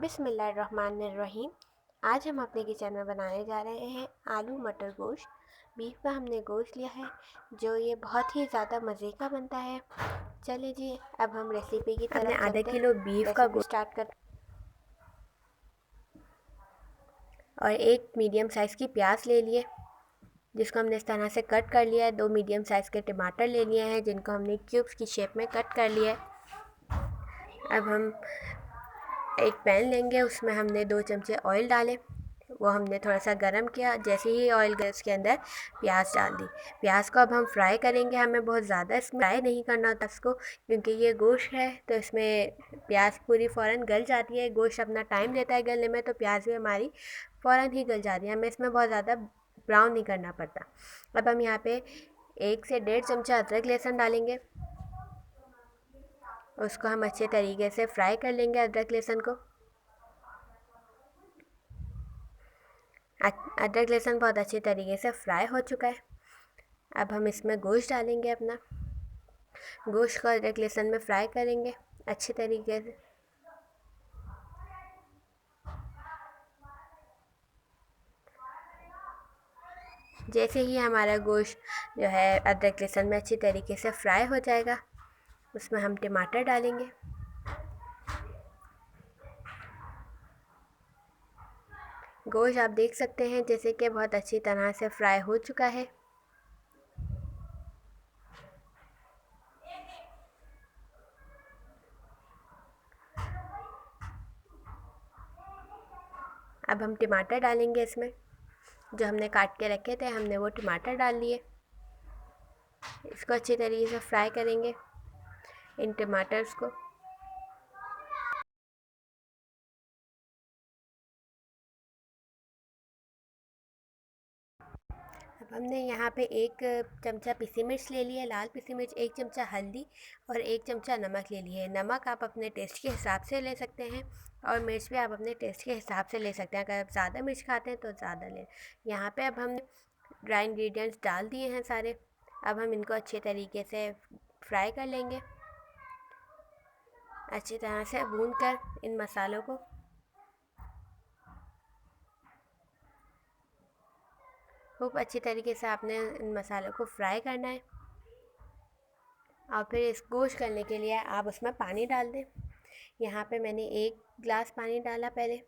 बिस्मिल्लाहिर्रहमानिर्रहीम। आज हम अपने किचन में बनाने जा रहे हैं आलू मटर गोश्त। बीफ का हमने गोश्त लिया है जो ये बहुत ही ज़्यादा मज़े का बनता है। चलिए जी, अब हम रेसिपी की हमने तरफ आधा चलते किलो हैं। बीफ का रेसिपी गोश्त स्टार्ट कर। और एक मीडियम साइज़ की प्याज ले लिए जिसको हमने इस तरह से कट कर लिया है। 2 मीडियम साइज़ के टमाटर ले लिए हैं जिनको हमने क्यूब्स की शेप में कट कर लिया है। अब हम एक पैन लेंगे, उसमें हमने 2 चमचे ऑयल डाले, वो हमने थोड़ा सा गरम किया। जैसे ही ऑयल गया उसके अंदर प्याज डाल दी। प्याज को अब हम फ्राई करेंगे, हमें बहुत ज़्यादा इसमें फ्राई नहीं करना होता इसको, क्योंकि ये गोश्त है तो इसमें प्याज पूरी फ़ौरन गल जाती है। गोश्त अपना टाइम लेता है गलने में, तो प्याज भी हमारी फ़ौरन ही गल जाती है, हमें इसमें बहुत ज़्यादा ब्राउन नहीं करना पड़ता। अब हम यहाँ पे 1 से 1.5 चमचा अदरक लहसुन डालेंगे, उसको हम अच्छे तरीके से फ्राई कर लेंगे। अदरक लहसुन को अदरक लहसुन बहुत अच्छे तरीके से फ्राई हो चुका है। अब हम इसमें गोश्त डालेंगे अपना। गोश्त को अदरक लहसुन में फ्राई करेंगे अच्छे तरीके से। जैसे ही हमारा गोश्त जो है अदरक लहसुन में अच्छी तरीके से फ्राई हो जाएगा, उसमें हम टमाटर डालेंगे। गोश्त आप देख सकते हैं जैसे कि बहुत अच्छी तरह से फ्राई हो चुका है। अब हम टमाटर डालेंगे इसमें, जो हमने काट के रखे थे हमने वो टमाटर डाल लिए। इसको अच्छी तरीके से फ्राई करेंगे इन टमाटर्स को। अब हमने यहाँ पे 1 चमचा पिसी मिर्च ले ली है, लाल पिसी मिर्च, 1 चमचा हल्दी और 1 चमचा नमक ले लिए है। नमक आप अपने टेस्ट के हिसाब से ले सकते हैं और मिर्च भी आप अपने टेस्ट के हिसाब से ले सकते हैं। अगर आप ज़्यादा मिर्च खाते हैं तो ज़्यादा लें। यहाँ पे अब हमने ड्राई इंग्रेडिएंट्स डाल दिए हैं सारे। अब हम इनको अच्छे तरीके से फ्राई कर लेंगे, अच्छी तरह से भून कर इन मसालों को। खूब अच्छी तरीके से आपने इन मसालों को फ्राई करना है और फिर इस गोश्त करने के लिए आप उसमें पानी डाल दें। यहाँ पे मैंने 1 गिलास पानी डाला, पहले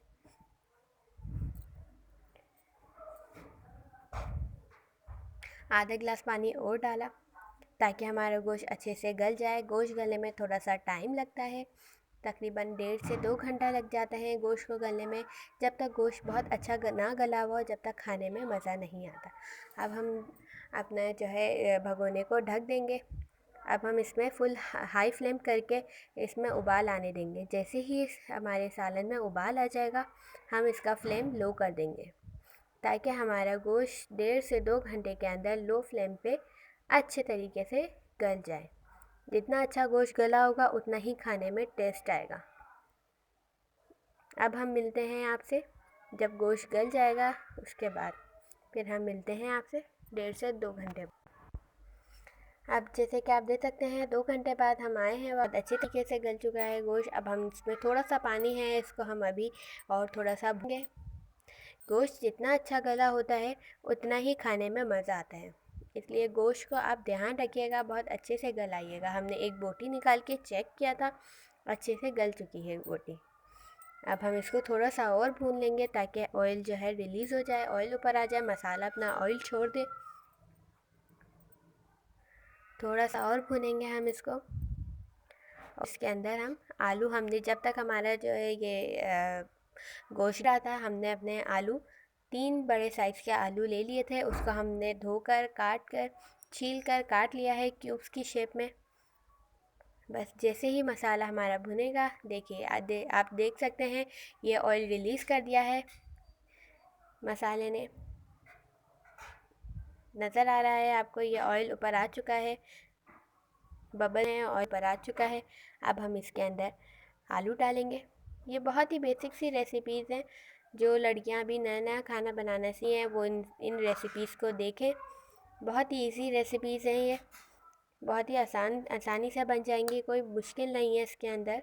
आधा गिलास पानी और डाला ताकि हमारा गोश्त अच्छे से गल जाए। गोश्त गलने में थोड़ा सा टाइम लगता है, तकरीबन 1.5 से 2 घंटा लग जाता है गोश्त को गलने में। जब तक गोश्त बहुत अच्छा ना गला हुआ जब तक खाने में मज़ा नहीं आता। अब हम अपना जो है भगोने को ढक देंगे। अब हम इसमें फुल हाई फ्लेम करके इसमें उबाल आने देंगे। जैसे ही हमारे सालन में उबाल आ जाएगा हम इसका फ्लेम लो कर देंगे ताकि हमारा गोश्त 1.5 से 2 घंटे के अंदर लो फ्लेम पे अच्छे तरीके से गल जाए। जितना अच्छा गोश्त गला होगा उतना ही खाने में टेस्ट आएगा। अब हम मिलते हैं आपसे जब गोश्त गल जाएगा, उसके बाद फिर हम मिलते हैं आपसे 1.5 से 2 घंटे। अब जैसे कि आप देख सकते हैं 2 घंटे बाद हम आए हैं, बहुत अच्छे तरीके से गल चुका है गोश्त। अब हम इसमें थोड़ा सा पानी है, इसको हम अभी और थोड़ा सा भूनेंगे। गोश्त जितना अच्छा गला होता है उतना ही खाने में मज़ा आता है, इसलिए गोश्त को आप ध्यान रखिएगा, बहुत अच्छे से गलाइएगा। हमने एक बोटी निकाल के चेक किया था, अच्छे से गल चुकी है बोटी। अब हम इसको थोड़ा सा और भून लेंगे ताकि ऑयल जो है रिलीज़ हो जाए, ऑयल ऊपर आ जाए, मसाला अपना ऑयल छोड़ दे। थोड़ा सा और भूनेंगे हम इसको। इसके अंदर हम आलू, हमने जब तक हमारा जो है ये गोश्त रहा था, हमने अपने आलू 3 बड़े साइज़ के आलू ले लिए थे। उसको हमने धोकर, काट कर, छील कर काट लिया है क्यूब्स की शेप में। बस जैसे ही मसाला हमारा भुनेगा, देखिए आप देख सकते हैं ये ऑयल रिलीज़ कर दिया है मसाले ने। नज़र आ रहा है आपको, ये ऑयल ऊपर आ चुका है, बबल है, ऑयल ऊपर आ चुका है। अब हम इसके अंदर आलू डालेंगे। ये बहुत ही बेसिक सी रेसिपीज़ हैं, जो लड़कियां भी नया नया खाना बनाना सी हैं वो इन रेसिपीज़ को देखें। बहुत ही इजी रेसिपीज़ हैं ये, बहुत ही आसानी से बन जाएंगी, कोई मुश्किल नहीं है इसके अंदर।